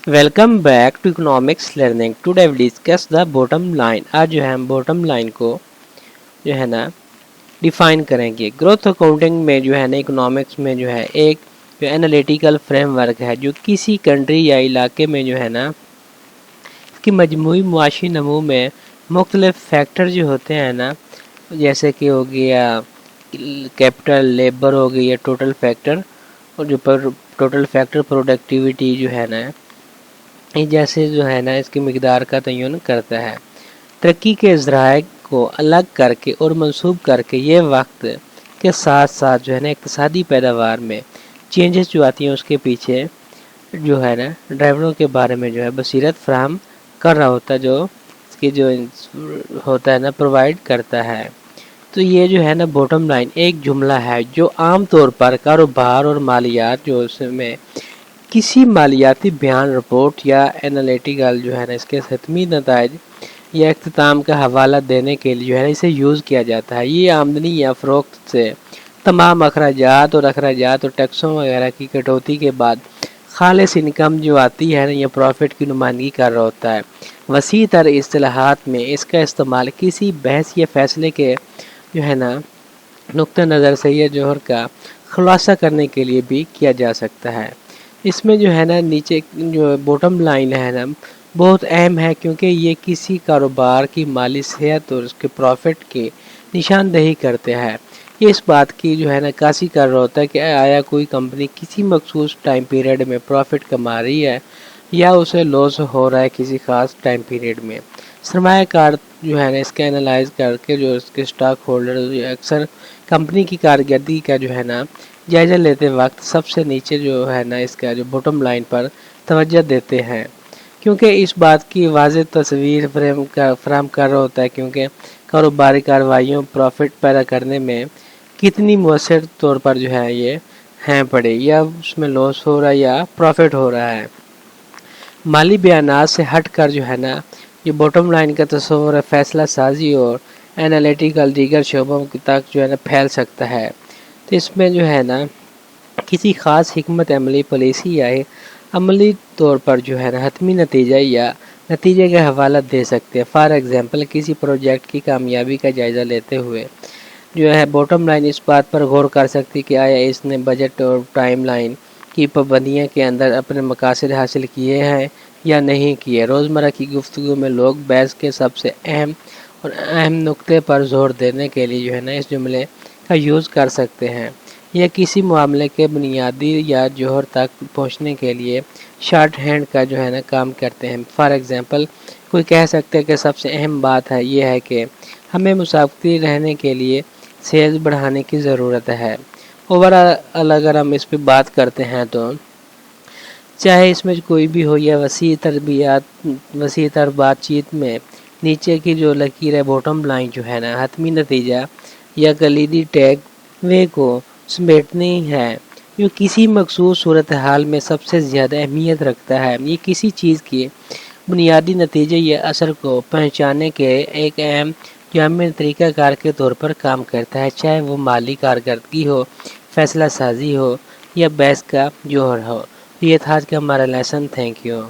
Welcome back to economics learning. Today we discuss the bottom line. आज जो है हम बॉटम लाइन को जो है ना डिफाइन करेंगे। ग्रोथ अकाउंटिंग में जो है ना इकोनॉमिक्स में जो है एक जो एनालिटिकल फ्रेमवर्क है जो किसी कंट्री या इलाके में जो है ना इसकी मजमूई मुआशी नमू में मुख्तलिफ फैक्टर जो होते हैं ना, जैसे कि हो गया कैपिटल, लेबर हो गई या टोटल फैक्टर, और जो टोटल फैक्टर प्रोडक्टिविटी जो है ना, ये जैसे जो है ना इसकी मिकदार का तयन करता है। तरक्की के ज़राए को अलग करके और मंसूब करके ये वक्त के साथ साथ जो है ना इक़्तिसादी पैदावार में चेंजेस जो आती हैं उसके पीछे जो है ना ड्राइवरों के बारे में जो है बसीरत फराहम कर रहा होता है, जो इसकी जो होता है ना प्रोवाइड करता है। तो ये जो है ना बॉटम लाइन एक जुमला है जो आम तौर पर कारोबार और मालियात जो उसमें किसी मालियाती बयान, रिपोर्ट या एनालिटिकल जो है ना इसके हतमी नताइज या इख्तिताम का हवाला देने के लिए जो है ना इसे यूज़ किया जाता है। ये आमदनी या फ़रोख्त से तमाम अखराजात और टैक्सों वगैरह की कटौती के बाद खालिस इनकम जो आती है ना या प्रॉफिट की नुमाइंदगी कर रहा होता है। वसी तर इस्तिलाहात में इसका इस्तेमाल किसी बहस या फैसले के जो है ना नुक्ता नज़र से या जोहर का खुलासा करने के लिए भी किया जा सकता है। इसमें जो है ना नीचे जो बॉटम लाइन है ना बहुत अहम है, क्योंकि ये किसी कारोबार की माली सेहत और उसके प्रॉफिट की निशानदेही करते हैं। ये इस बात की जो है ना कासी कर रहा होता है कि आया कोई कंपनी किसी मखसूस टाइम पीरियड में प्रॉफिट कमा रही है या उसे लॉस हो रहा है किसी ख़ास टाइम पीरियड में। सरमायाकार जो है ना इसका एनालाइज करके जो इसके स्टॉक होल्डर अक्सर कंपनी की कारकर्दगी का जो है ना जायज़ा लेते वक्त सबसे नीचे जो है ना इसका जो बॉटम लाइन पर तवज्जो देते हैं, क्योंकि इस बात की वाज़ेह तस्वीर फ्राहम कर रहा होता है क्योंकि कारोबारी कार्रवाइयों प्रॉफिट पैदा करने में कितनी मुअस्सर तौर पर जो है ये हैं पड़े, या उसमें लॉस हो रहा है या प्रॉफिट हो रहा है। माली बयानात से हट कर जो है ना ये बॉटम लाइन का तस्वर फैसला साजी और एनालिटिकल दीगर शोबों तक जो है ना फैल सकता है। तो इसमें जो है ना किसी ख़ास हिकमत अमली पॉलिसी या अमली तौर पर जो है ना हतमी नतीजा या नतीजे का हवाला दे सकते हैं। फॉर एग्ज़ाम्पल किसी प्रोजेक्ट की कामयाबी का जायज़ा लेते हुए जो है बॉटम लाइन इस बात पर गौर कर सकती कि आया इसने बजट और टाइम लाइन की पाबंदियों के अंदर अपने मकासद हासिल किए हैं या नहीं किए। रोज़मर्रा की गुफ्तगू में लोग बहस के सबसे अहम नुक्ते पर जोर देने के लिए जो है ना इस जुमले का यूज़ कर सकते हैं, या किसी मामले के बुनियादी या जौहर तक पहुंचने के लिए शॉर्ट हैंड का जो है ना काम करते हैं। फॉर एग्ज़ाम्पल कोई कह सकता है कि सबसे अहम बात है ये है कि हमें मुसाफिर रहने के लिए सेल्स बढ़ाने की ज़रूरत है। ओवरऑल अगर हम इस पर बात करते हैं तो चाहे इसमें कोई भी हो या वसी तर बातचीत में नीचे की जो लकीर है बॉटम लाइन जो है ना हतमी नतीजा या कलीदी टैग वे को समेटनी है जो किसी मखसूस सूरत हाल में सबसे ज़्यादा अहमियत रखता है। ये किसी चीज़ के बुनियादी नतीजे या असर को पहचानने के एक अहम जामिन तरीक़ाकार के तौर पर काम करता है, चाहे वो माली कारकर्दगी हो, फैसला साजी हो या बहस का जौहर हो। ये था आज का हमारा लेसन। Thank you.